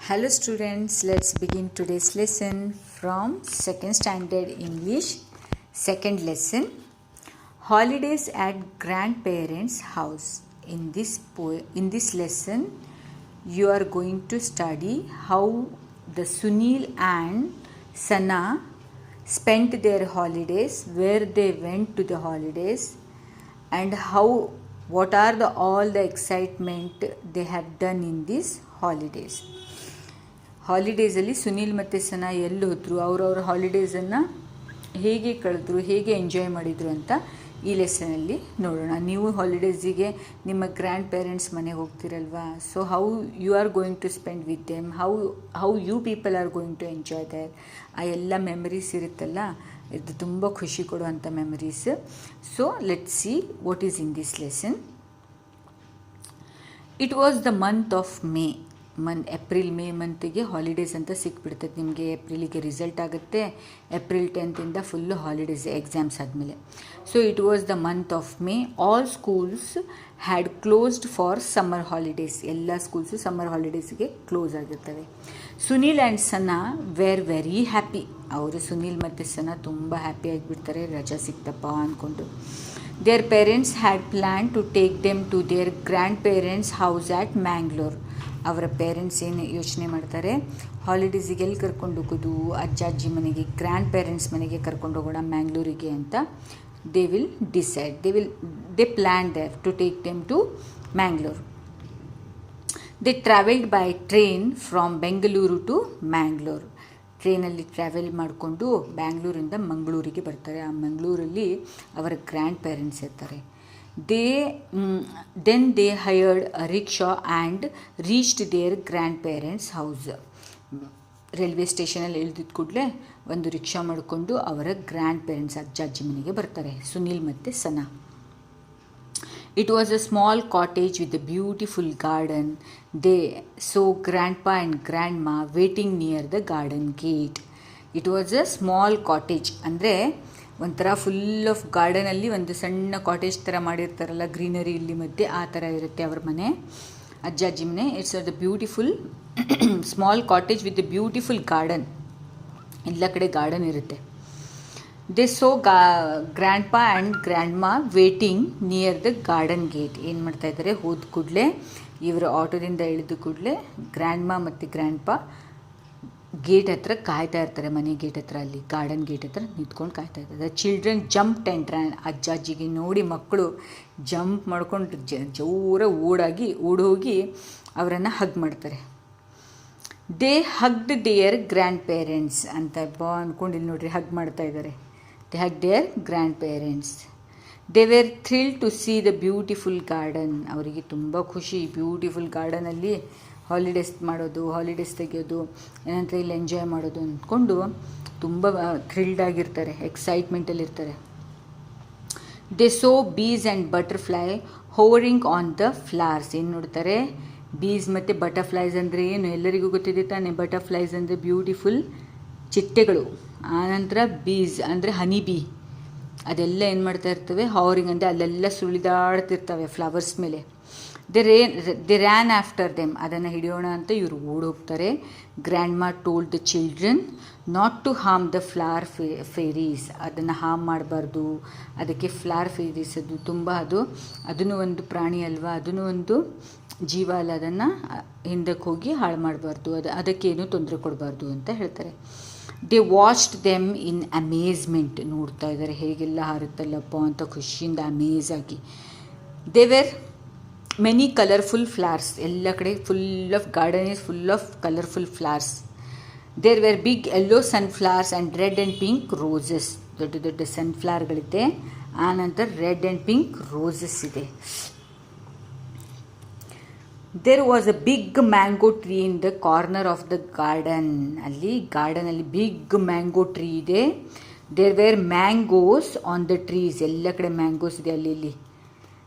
Hello students, let's begin today's lesson from 2nd standard English, second lesson, holidays at grandparents' house. In this lesson, you are going to study how the Sunil and Sana spent their holidays, where they went to the holidays, and what are all the excitement they have done in these holidays. ಹಾಲಿಡೇಸಲ್ಲಿ Sunil ಮತ್ತು ಸನಾ ಎಲ್ಲಿ ಹೋದರು, ಅವರವ್ರ ಹಾಲಿಡೇಸನ್ನು ಹೇಗೆ ಕಳೆದ್ರು, ಹೇಗೆ enjoy ಮಾಡಿದರು ಅಂತ ಈ ಲೆಸನಲ್ಲಿ ನೋಡೋಣ. ನೀವು ಹಾಲಿಡೇಸಿಗೆ ನಿಮ್ಮ ಗ್ರ್ಯಾಂಡ್ ಪೇರೆಂಟ್ಸ್ ಮನೆಗೆ ಹೋಗ್ತಿರಲ್ವಾ, so how you are going to spend with them, how you people are going to enjoy there, ಆ ಎಲ್ಲ ಮೆಮರೀಸ್ ಇರುತ್ತಲ್ಲ, ಇದು ತುಂಬ ಖುಷಿ ಕೊಡುವಂಥ memories. So let's see what is in this lesson. It was the month of May. April May ಮಂತಿಗೆ holidays ಅಂತ ಸಿಕ್ಬಿಡ್ತದೆ ನಿಮಗೆ. ಏಪ್ರಿಲಿಗೆ ರಿಸಲ್ಟ್ ಆಗುತ್ತೆ, April 10th full holidays, exams ಆದಮೇಲೆ. So it was the month of May. All schools had closed for summer holidays. ಎಲ್ಲ schools summer ಹಾಲಿಡೇಸ್ಗೆ close ಆಗಿರ್ತವೆ. Sunil and Sana were very happy. ಅವರು ಸುನೀಲ್ ಮತ್ತು ಸನಾ ತುಂಬ ಹ್ಯಾಪಿ ಆಗಿಬಿಡ್ತಾರೆ, ರಜಾ ಸಿಕ್ತಪ್ಪ ಅಂದ್ಕೊಂಡು. Their parents had plan to take them to their grandparents house at Mangalore. ಅವರ ಪೇರೆಂಟ್ಸ್ ಏನು ಯೋಚನೆ ಮಾಡ್ತಾರೆ, ಹಾಲಿಡೇಸಿಗೆ ಎಲ್ಲಿ ಕರ್ಕೊಂಡು ಹೋಗೋದು, ಅಜ್ಜ ಅಜ್ಜಿ ಮನೆಗೆ, ಗ್ರ್ಯಾಂಡ್ ಪೇರೆಂಟ್ಸ್ ಮನೆಗೆ ಕರ್ಕೊಂಡು ಹೋಗೋಣ ಮ್ಯಾಂಗ್ಳೂರಿಗೆ ಅಂತ they will decide. They plan their to take them to Mangalore. They travelled by train from Bengaluru to Mangalore. ಟ್ರೈನಲ್ಲಿ ಟ್ರಾವೆಲ್ ಮಾಡಿಕೊಂಡು ಬ್ಯಾಂಗ್ಳೂರಿಂದ ಮಂಗಳೂರಿಗೆ ಬರ್ತಾರೆ. ಆ ಮಂಗಳೂರಲ್ಲಿ ಅವರ ಗ್ರ್ಯಾಂಡ್ ಪೇರೆಂಟ್ಸ್ ಇರ್ತಾರೆ. Then they hired a rickshaw and reached their grandparents' house. Railway ಸ್ಟೇಷನಲ್ಲಿ ಇಳಿದಿದ್ದ ಕೂಡಲೇ ಒಂದು ರಿಕ್ಷಾ ಮಾಡಿಕೊಂಡು ಅವರ ಗ್ರ್ಯಾಂಡ್ ಪೇರೆಂಟ್ಸ್ ಅಜ್ಜ ಅಜ್ಜಿ ಮನೆಗೆ ಬರ್ತಾರೆ, ಸುನೀಲ್ ಮತ್ತು Sana. It was a small cottage with a beautiful garden. They saw grandpa and grandma waiting near the garden gate. It was a small cottage, ಅಂದರೆ ಒಂಥರ ಫುಲ್ ಆಫ್ ಗಾರ್ಡನಲ್ಲಿ ಒಂದು ಸಣ್ಣ ಕಾಟೇಜ್ ಥರ ಮಾಡಿರ್ತಾರಲ್ಲ, ಗ್ರೀನರಿ ಇಲ್ಲಿ ಮಧ್ಯೆ, ಆ ಥರ ಇರುತ್ತೆ ಅವ್ರ ಮನೆ, ಅಜ್ಜ ಅಜ್ಜಿ ಮನೆ. It's the beautiful small cottage with the beautiful garden. ಎಲ್ಲ ಕಡೆ ಗಾರ್ಡನ್ ಇರುತ್ತೆ. ದೇ ಸೋ ಗ್ರ್ಯಾಂಡ್ ಪಾ ಆ್ಯಂಡ್ ಗ್ರ್ಯಾಂಡ್ ಮಾ waiting near the garden gate. ಏನು ಮಾಡ್ತಾಯಿದ್ದಾರೆ, ಹೋದ ಕೂಡಲೇ ಇವರು ಆಟೋದಿಂದ ಇಳಿದ ಕೂಡಲೇ ಗ್ರ್ಯಾಂಡ್ ಮಾ ಮತ್ತು ಗ್ರ್ಯಾಂಡ್ ಪಾ ಗೇಟ್ ಹತ್ರ ಕಾಯ್ತಾ ಇರ್ತಾರೆ, ಮನೆ ಗೇಟ್ ಹತ್ರ, ಅಲ್ಲಿ ಗಾರ್ಡನ್ ಗೇಟ್ ಹತ್ರ ನಿಂತ್ಕೊಂಡು ಕಾಯ್ತಾ ಇರ್ತಾರೆ. Children jump and ran. ಅಜ್ಜ ಅಜ್ಜಿಗೆ ನೋಡಿ ಮಕ್ಕಳು ಜಂಪ್ ಮಾಡ್ಕೊಂಡು ಜೋರ ಓಡೋಗಿ ಅವರನ್ನು ಹಗ್ ಮಾಡ್ತಾರೆ. They hugged their grandparents ಅಂತ ಅಂದ್ಕೊಂಡು ಇಲ್ಲಿ ನೋಡ್ರಿ ಹಗ್ ಮಾಡ್ತಾ ಇದ್ದಾರೆ. They hug their grandparents. They were thrill to see the beautiful garden. ಅವರಿಗೆ ತುಂಬ ಖುಷಿ, ಬ್ಯೂಟಿಫುಲ್ ಗಾರ್ಡನಲ್ಲಿ ಹಾಲಿಡೇಸ್ ಮಾಡೋದು, ಹಾಲಿಡೇಸ್ ತೆಗೆಯೋದು, ಏನಂದರೆ ಇಲ್ಲಿ ಎಂಜಾಯ್ ಮಾಡೋದು ಅಂದ್ಕೊಂಡು ತುಂಬ ಥ್ರಿಲ್ಡ್ ಆಗಿರ್ತಾರೆ, ಎಕ್ಸೈಟ್ಮೆಂಟಲ್ಲಿರ್ತಾರೆ. They saw bees and butterfly hovering on the flowers. ಏನು ನೋಡ್ತಾರೆ, ಬೀಸ್ ಮತ್ತು ಬಟರ್ಫ್ಲೈಸ್ ಅಂದರೆ ಏನು ಎಲ್ಲರಿಗೂ ಗೊತ್ತಿದೆ ತಾನೆ. ಬಟರ್ಫ್ಲೈಸ್ ಅಂದರೆ ಬ್ಯೂಟಿಫುಲ್ ಚಿಟ್ಟೆಗಳು, ಆನಂತರ ಬೀಸ್ ಅಂದರೆ ಹನಿ ಬೀ, ಅದೆಲ್ಲ ಏನು ಮಾಡ್ತಾ ಇರ್ತವೆ, ಹವರಿಂಗ್ ಅಂದರೆ ಅಲ್ಲೆಲ್ಲ ಸುಳಿದಾಡ್ತಿರ್ತವೆ ಫ್ಲವರ್ಸ್ ಮೇಲೆ. They ran after them. ಅದನ್ನು ಹಿಡಿಯೋಣ ಅಂತ ಇವರು ಓಡೋಗ್ತಾರೆ. Grandma told the children not to harm the flower fairies. ಅದನ್ನು ಹಾರ್ಮ್ ಮಾಡಬಾರ್ದು, ಅದಕ್ಕೆ ಫ್ಲವರ್ ಫೇರೀಸ್ ಅದು ತುಂಬ ಅದನ್ನು ಒಂದು ಪ್ರಾಣಿ ಅಲ್ವಾ, ಅದನ್ನು ಒಂದು ಜೀವ ಅಲ್ಲ, ಅದನ್ನು ಹಿಂದಕ್ಕೆ ಹೋಗಿ ಹಾಳು ಮಾಡಬಾರ್ದು, ಅದಕ್ಕೇನು ತೊಂದರೆ ಕೊಡಬಾರ್ದು ಅಂತ ಹೇಳ್ತಾರೆ. They watched them in amazement. ನೋಡ್ತಾ ಇದ್ದಾರೆ ಹೇಗೆಲ್ಲ ಹಾರುತ್ತಲ್ಲಪ್ಪ ಅಂತ ಖುಷಿಯಿಂದ ಅಮೇಜ್ ಆಗಿ. They were many colourful flowers. ಎಲ್ಲ ಕಡೆ full of garden is full of colourful flowers. There were big yellow sunflowers and red and pink roses. ದೊಡ್ಡ ದೊಡ್ಡ ಸನ್ಫ್ಲವರ್ಗಳಿದೆ, ಆನಂತರ ರೆಡ್ ಆ್ಯಂಡ್ ಪಿಂಕ್ ರೋಸಸ್ ಇದೆ. There was a big mango tree in the corner of the garden. ಅಲ್ಲಿ ಗಾರ್ಡನಲ್ಲಿ big mango tree ಇದೆ. There were mangoes on the trees. ಎಲ್ಲ ಕಡೆ ಮ್ಯಾಂಗೋಸ್ ಇದೆ ಅಲ್ಲಿ.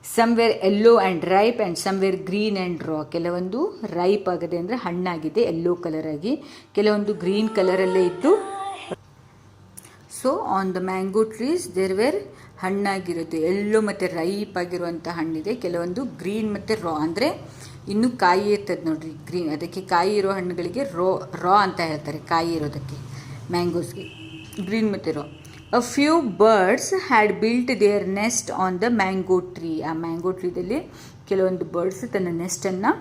Somewhere yellow and ripe and somewhere green and raw. ಕೆಲವೊಂದು ripe ಆಗಿದೆ ಅಂದರೆ ಹಣ್ಣಾಗಿದೆ ಯೆಲ್ಲೋ ಕಲರ್ ಆಗಿ, ಕೆಲವೊಂದು ಗ್ರೀನ್ ಕಲರಲ್ಲೇ ಇದ್ದು. So on the mango trees there were ಹಣ್ಣಾಗಿರುತ್ತೆ, ಯೆಲ್ಲೋ ಮತ್ತು ರೈಪ್ ಆಗಿರುವಂಥ ಹಣ್ಣಿದೆ. ಕೆಲವೊಂದು ಗ್ರೀನ್ ಮತ್ತು ರಾ ಅಂದರೆ ಇನ್ನು ಕಾಯಿ ಇರ್ತದೆ ನೋಡ್ರಿ ಗ್ರೀನ್, ಅದಕ್ಕೆ ಕಾಯಿ ಇರೋ ಹಣ್ಣುಗಳಿಗೆ ರಾ ಅಂತ ಹೇಳ್ತಾರೆ, ಕಾಯಿ ಇರೋದಕ್ಕೆ ಮ್ಯಾಂಗೋಸ್ಗೆ ಗ್ರೀನ್ ಮತ್ತು raw. A few birds had built their nest on the mango tree. ಆ ಮ್ಯಾಂಗೋ ಟ್ರೀದಲ್ಲಿ ಕೆಲವೊಂದು ಬರ್ಡ್ಸ್ ತನ್ನ ನೆಸ್ಟನ್ನು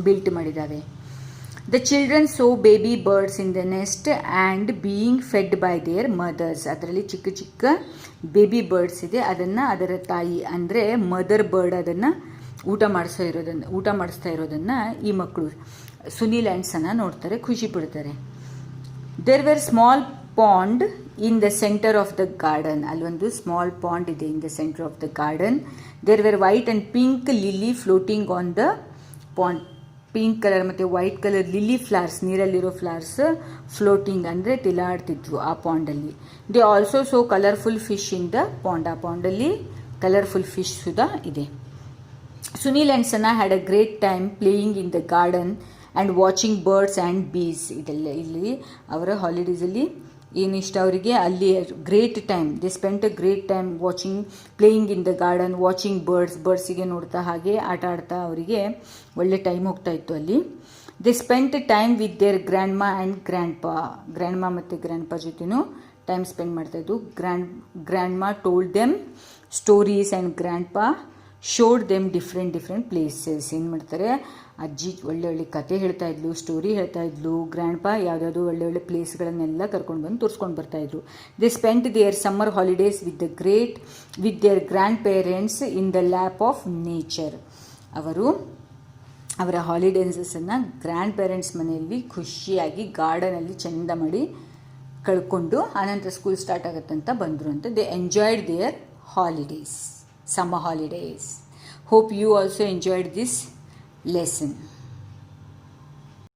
ಬಿಲ್ಟ್ ಮಾಡಿದ್ದಾವೆ. The children saw baby birds in the nest and being fed by their mothers. ಅದರಲ್ಲಿ ಚಿಕ್ಕ ಚಿಕ್ಕ ಬೇಬಿ ಬರ್ಡ್ಸ್ ಇದೆ, ಅದನ್ನು ಅದರ ತಾಯಿ ಅಂದರೆ ಮದರ್ ಬರ್ಡ್ ಅದನ್ನು ಊಟ ಮಾಡಿಸ್ತಾ ಇರೋದನ್ನು ಈ ಮಕ್ಕಳು ಸುನೀಲ್ ಆ್ಯಂಡ್ ಸನ ನೋಡ್ತಾರೆ, ಖುಷಿ ಪಡ್ತಾರೆ. There were small pond in the centre of the garden. ಅಲ್ಲೊಂದು ಸ್ಮಾಲ್ ಪಾಂಡ್ ಇದೆ in the centre of the garden. There were white and pink lily floating on the pond. Pink colour ಮತ್ತು white colour lily flowers, ನೀರಲ್ಲಿರೋ flowers floating ಅಂದರೆ ತಿಲಾಡ್ತಿದ್ವು ಆ ಪಾಂಡಲ್ಲಿ. They also saw colourful fish in the pond. ಆ ಪಾಂಡಲ್ಲಿ colourful fish ಸುಧಾ ಇದೆ. Sunil and Sana had a great time playing in the garden and watching birds and bees. ಇದೆಲ್ಲ ಇಲ್ಲಿ ಅವರ ಹಾಲಿಡೇಸಲ್ಲಿ ಏನಿಷ್ಟ ಅವರಿಗೆ, ಅಲ್ಲಿ great time, they spent a great time watching playing in the garden, watching ಬರ್ಡ್ಸಿಗೆ ನೋಡ್ತಾ ಹಾಗೆ ಆಟ ಆಡ್ತಾ ಅವರಿಗೆ ಒಳ್ಳೆ ಟೈಮ್ ಹೋಗ್ತಾ ಇತ್ತು ಅಲ್ಲಿ. They spent time with their grand ಮಾ ಆ್ಯಂಡ್ ಗ್ರ್ಯಾಂಡ್ ಪಾ. ಗ್ರ್ಯಾಂಡ್ ಮಾ ಮತ್ತು ಗ್ರ್ಯಾಂಡ್ ಪಾ ಜೊತೆನೂ ಟೈಮ್ ಸ್ಪೆಂಡ್ ಮಾಡ್ತಾಯಿದ್ದು. ಗ್ರ್ಯಾಂಡ್ ಮಾ told them stories and grand ಪಾ ಶೋಡ್ ದೆಮ್ ಡಿಫ್ರೆಂಟ್ ಪ್ಲೇಸಸ್. ಏನು ಮಾಡ್ತಾರೆ, ಅಜ್ಜಿ ಒಳ್ಳೆ ಕತೆ ಹೇಳ್ತಾ ಇದ್ಲು, ಸ್ಟೋರಿ ಹೇಳ್ತಾ ಇದ್ಲು, ಗ್ರ್ಯಾಂಡ್ ಪಾ ಯಾವುದಾದ್ರು ಒಳ್ಳೆ ಪ್ಲೇಸ್ಗಳನ್ನೆಲ್ಲ ಕರ್ಕೊಂಡು ಬಂದು ತೋರಿಸ್ಕೊಂಡು ಬರ್ತಾಯಿದ್ರು. They spent their summer holidays with their grandparents in the lap of nature. ಅವರು ಅವರ ಹಾಲಿಡೇಸನ್ನು ಗ್ರ್ಯಾಂಡ್ ಪೇರೆಂಟ್ಸ್ ಮನೆಯಲ್ಲಿ ಖುಷಿಯಾಗಿ ಗಾರ್ಡನಲ್ಲಿ ಚೆಂದ ಮಾಡಿ ಕಳ್ಕೊಂಡು ಆನಂತರ ಸ್ಕೂಲ್ ಸ್ಟಾರ್ಟ್ ಆಗುತ್ತಂತ ಬಂದರು ಅಂತ. They enjoyed their holidays, summer holidays. Hope you also enjoyed this lesson.